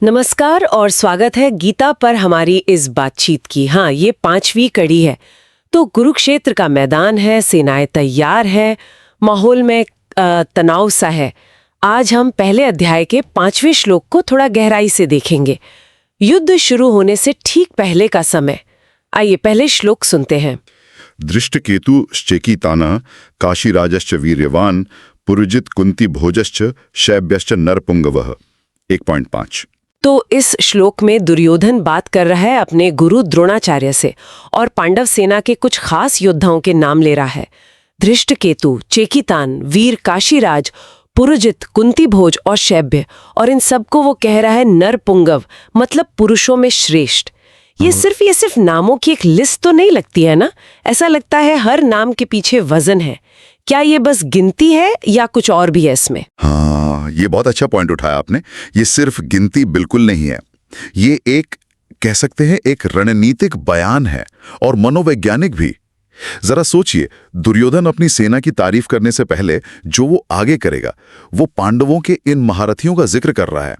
नमस्कार और स्वागत है गीता पर हमारी इस बातचीत की। हाँ, ये 5वीं कड़ी है। तो कुरुक्षेत्र का मैदान है, सेनाएं तैयार है, माहौल में तनाव सा है। आज हम पहले अध्याय के 5वें श्लोक को थोड़ा गहराई से देखेंगे। युद्ध शुरू होने से ठीक पहले का समय। आइए पहले श्लोक सुनते हैं। दृष्टकेतु श्चेकितानः काशीराजश्च वीर्यवान पुरुजित कुंती भोजश्च शैब्यश्च नरपुंगवः। 1.5। तो इस श्लोक में दुर्योधन बात कर रहा है अपने गुरु द्रोणाचार्य से और पांडव सेना के कुछ खास योद्धाओं के नाम ले रहा है। धृष्टकेतु, चेकितान, वीर काशीराज, पुरुजित, कुंती भोज और शैब्य, और इन सबको वो कह रहा है नरपुंगव, मतलब पुरुषों में श्रेष्ठ। ये सिर्फ नामों की एक लिस्ट तो नहीं लगती है ना? ऐसा लगता है हर नाम के पीछे वजन है। क्या ये बस गिनती है या कुछ और भी है इसमें? हाँ, ये बहुत अच्छा पॉइंट उठाया आपने। ये सिर्फ गिनती बिल्कुल नहीं है, ये एक कह सकते हैं एक रणनीतिक बयान है और मनोवैज्ञानिक भी। जरा सोचिए, दुर्योधन अपनी सेना की तारीफ करने से पहले जो वो आगे करेगा, वो पांडवों के इन महारथियों का जिक्र कर रहा है।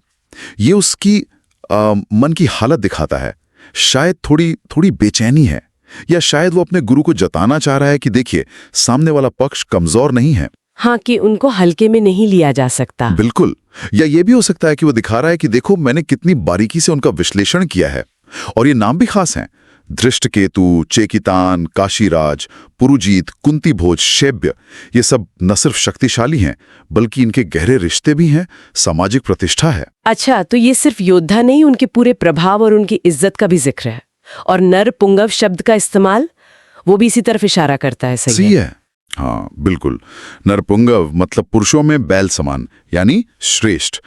ये उसकी मन की हालत दिखाता है। शायद थोड़ी बेचैनी है, या शायद वो अपने गुरु को जताना चाह रहा है कि देखिए, सामने वाला पक्ष कमजोर नहीं है। हाँ, कि उनको हल्के में नहीं लिया जा सकता। बिल्कुल। या ये भी हो सकता है कि वो दिखा रहा है कि देखो, मैंने कितनी बारीकी से उनका विश्लेषण किया है। और ये नाम भी खास हैं। धृष्टकेतु, चेकितान, काशीराज, पुरुजीत, कुंती भोज, शैब्य, ये सब न सिर्फ शक्तिशाली हैं, बल्कि इनके गहरे रिश्ते भी हैं, सामाजिक प्रतिष्ठा है। अच्छा, तो ये सिर्फ योद्धा नहीं, उनके पूरे प्रभाव और उनकी इज्जत का भी जिक्र है। और नरपुंगव शब्द का इस्तेमाल वो भी इसी तरफ इशारा करता है। सही है। हाँ, बिल्कुल। नरपुंगव मतलब पुरुषों में बैल समान, यानी श्रेष्ठ।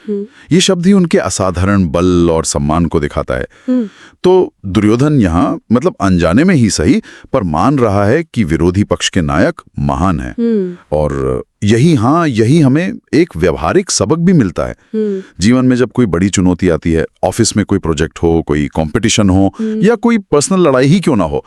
ये शब्द ही उनके असाधारण बल और सम्मान को दिखाता है। तो दुर्योधन यहाँ मतलब अनजाने में ही सही, पर मान रहा है कि विरोधी पक्ष के नायक महान है। और यही हमें एक व्यवहारिक सबक भी मिलता है। जीवन में जब कोई बड़ी चुनौती आती है, ऑफिस में कोई प्रोजेक्ट हो, कोई कंपटीशन हो, या कोई पर्सनल लड़ाई ही क्यों ना हो,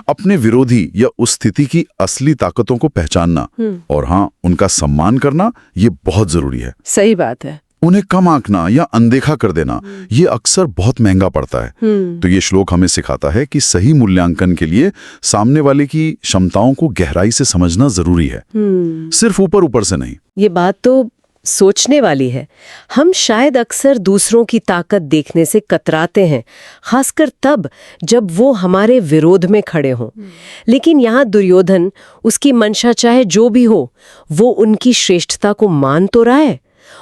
अपने विरोधी या उस स्थिति की असली ताकतों को पहचानना और हाँ, उनका सम्मान करना, ये बहुत जरूरी है। सही बात है। उन्हें कम आंकना या अनदेखा कर देना, ये अक्सर बहुत महंगा पड़ता है। तो ये श्लोक हमें सिखाता है कि सही मूल्यांकन के लिए सामने वाले की क्षमताओं को गहराई से समझना जरूरी है, सिर्फ ऊपर से नहीं। ये बात तो सोचने वाली है। हम शायद अक्सर दूसरों की ताकत देखने से कतराते हैं, खासकर तब जब वो हमारे विरोध में खड़े हों। लेकिन यहाँ दुर्योधन, उसकी मंशा चाहे जो भी हो, वो उनकी श्रेष्ठता को मान तो रहा है।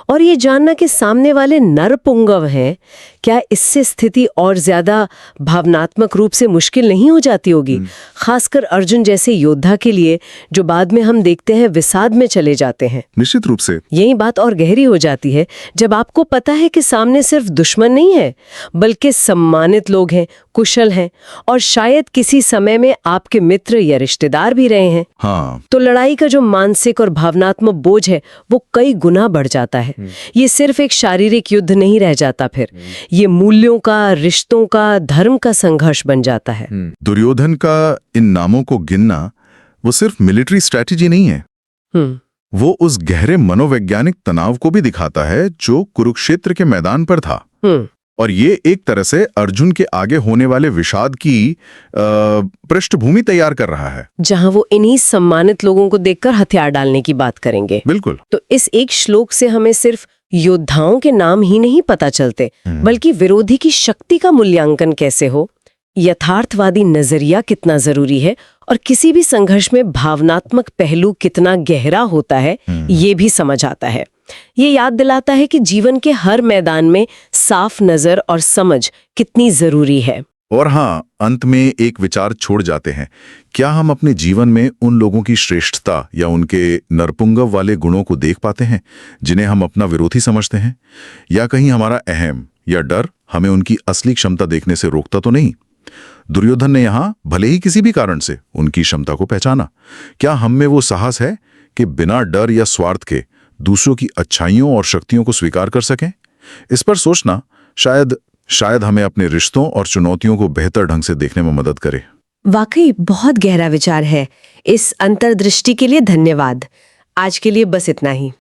और ये जानना कि सामने वाले नरपुंगव हैं, क्या इससे स्थिति और ज्यादा भावनात्मक रूप से मुश्किल नहीं हो जाती होगी? खासकर अर्जुन जैसे योद्धा के लिए, जो बाद में हम देखते हैं विषाद में चले जाते हैं। निश्चित रूप से यही बात और गहरी हो जाती है जब आपको पता है कि सामने सिर्फ दुश्मन नहीं है, बल्कि सम्मानित लोग हैं, कुशल हैं, और शायद किसी समय में आपके मित्र या रिश्तेदार भी रहे हैं। हाँ। तो लड़ाई का जो मानसिक और भावनात्मक बोझ है, वो कई गुना बढ़ जाता है। ये सिर्फ एक शारीरिक युद्ध नहीं रह जाता, फिर ये मूल्यों का, रिश्तों का, धर्म का संघर्ष बन जाता है। दुर्योधन का इन नामों को गिनना वो सिर्फ मिलिट्री स्ट्रैटेजी नहीं है, वो उस गहरे मनोवैज्ञानिक तनाव को भी दिखाता है जो कुरुक्षेत्र के मैदान पर था। और ये एक तरह से अर्जुन के आगे होने वाले विषाद की पृष्ठभूमि तैयार कर रहा है, जहां वो इन्हीं सम्मानित लोगों को देखकर हथियार डालने की बात करेंगे। बिल्कुल। तो इस एक श्लोक से हमें सिर्फ योद्धाओं के नाम ही नहीं पता चलते, बल्कि विरोधी की शक्ति का मूल्यांकन कैसे हो, यथार्थवादी नजरिया कितना जरूरी है, और किसी भी संघर्ष में भावनात्मक पहलू कितना गहरा होता है, ये भी समझ आता है। ये याद दिलाता है कि जीवन के हर मैदान में साफ नजर और समझ कितनी जरूरी है। और हाँ, अंत में एक विचार छोड़ जाते हैं। क्या हम अपने जीवन में उन लोगों की श्रेष्ठता या उनके नरपुंगव वाले गुणों को देख पाते हैं जिन्हें हम अपना विरोधी समझते हैं? या कहीं हमारा अहम या डर हमें उनकी असली क्षमता देखने से रोकता तो नहीं? दुर्योधन ने यहाँ भले ही किसी भी कारण से उनकी क्षमता को पहचाना। क्या हम में वो साहस है कि बिना डर या स्वार्थ के दूसरों की अच्छाइयों और शक्तियों को स्वीकार कर सकें? इस पर सोचना शायद हमें अपने रिश्तों और चुनौतियों को बेहतर ढंग से देखने में मदद करे। वाकई बहुत गहरा विचार है। इस अंतर्दृष्टि के लिए धन्यवाद। आज के लिए बस इतना ही।